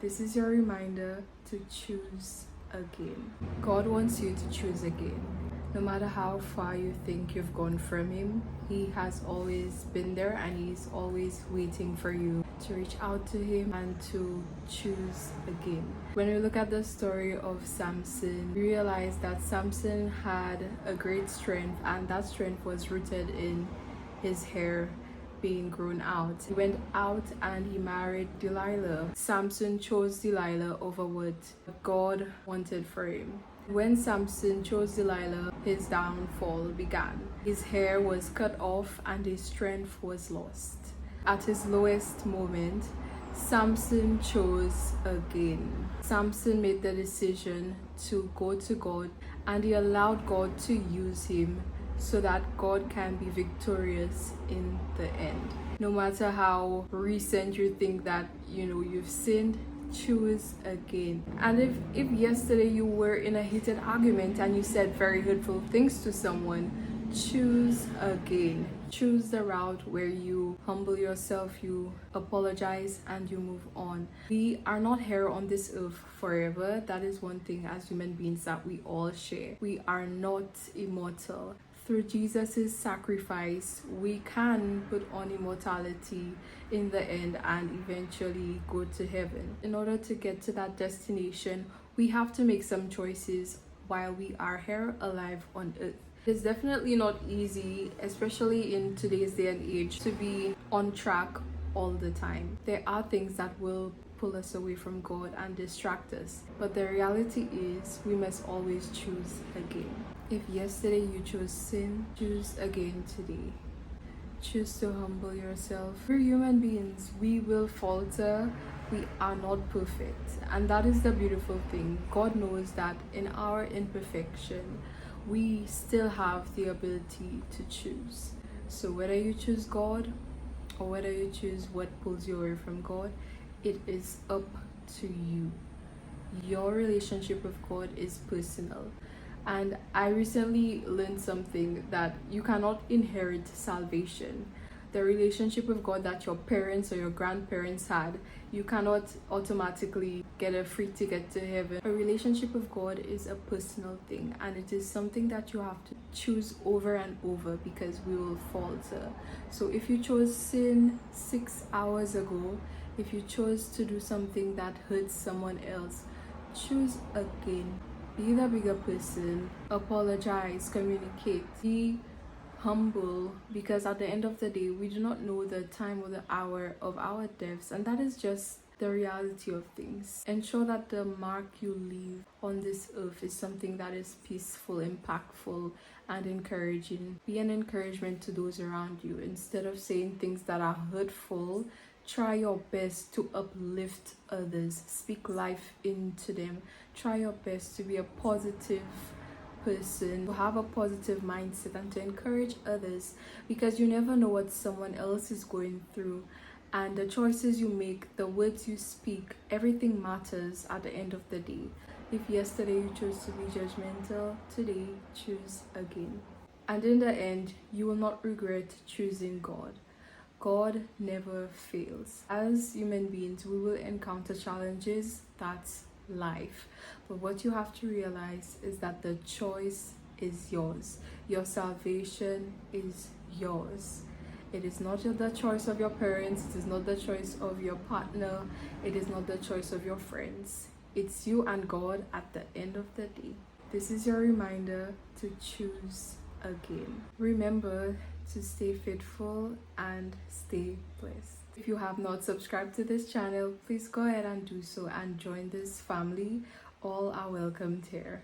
This is your reminder to choose again. God wants you to choose again. No matter how far you think you've gone from Him, He has always been there and He's always waiting for you to reach out to Him and to choose again. When we look at the story of Samson, we realize that Samson had a great strength, and that strength was rooted in his hair being grown out. He went out and he married Delilah. Samson chose Delilah over what God wanted for him. When Samson chose Delilah, his downfall began. His hair was cut off and his strength was lost. At his lowest moment, Samson chose again. Samson made the decision to go to God, and he allowed God to use him so that God can be victorious in the end. No matter how recent you think that you've sinned, choose again. And if yesterday you were in a heated argument and you said very hurtful things to someone, choose again. Choose the route where you humble yourself, you apologize, and you move on. We are not here on this earth forever. That is one thing as human beings that we all share. We are not immortal. Through Jesus' sacrifice, we can put on immortality in the end and eventually go to heaven. In order to get to that destination, we have to make some choices while we are here alive on earth. It's definitely not easy, especially in today's day and age, to be on track all the time. There are things that will pull us away from God and distract us. But the reality is we must always choose again. If yesterday you chose sin, choose again today. Choose to humble yourself. We're human beings. We will falter. We are not perfect. And that is the beautiful thing. God knows that in our imperfection, we still have the ability to choose. So whether you choose God or whether you choose what pulls you away from God, it is up to you. Your relationship with God is personal. And I recently learned something, that you cannot inherit salvation. The relationship with God that your parents or your grandparents had, you cannot automatically get a free ticket to heaven. A relationship with God is a personal thing, and it is something that you have to choose over and over, because we will falter. So if you chose sin 6 hours ago, if you chose to do something that hurts someone else, choose again. Be the bigger person. Apologize, communicate, be humble, because at the end of the day, we do not know the time or the hour of our deaths, and that is just the reality of things. Ensure that the mark you leave on this earth is something that is peaceful, impactful, and encouraging. Be an encouragement to those around you. Instead of saying things that are hurtful, try your best to uplift others. Speak life into them. Try your best to be a positive person, to have a positive mindset, and to encourage others, because you never know what someone else is going through. And the choices you make, the words you speak, everything matters at the end of the day. If yesterday you chose to be judgmental, today choose again. And in the end, you will not regret choosing God. God never fails. As human beings, we will encounter challenges. That's life. But what you have to realize is that the choice is yours. Your salvation is yours. It is not the choice of your parents. It is not the choice of your partner. It is not the choice of your friends. It's you and God at the end of the day. This is your reminder to choose again. Remember to stay faithful and stay blessed. If you have not subscribed to this channel, please go ahead and do so and join this family. All are welcomed here.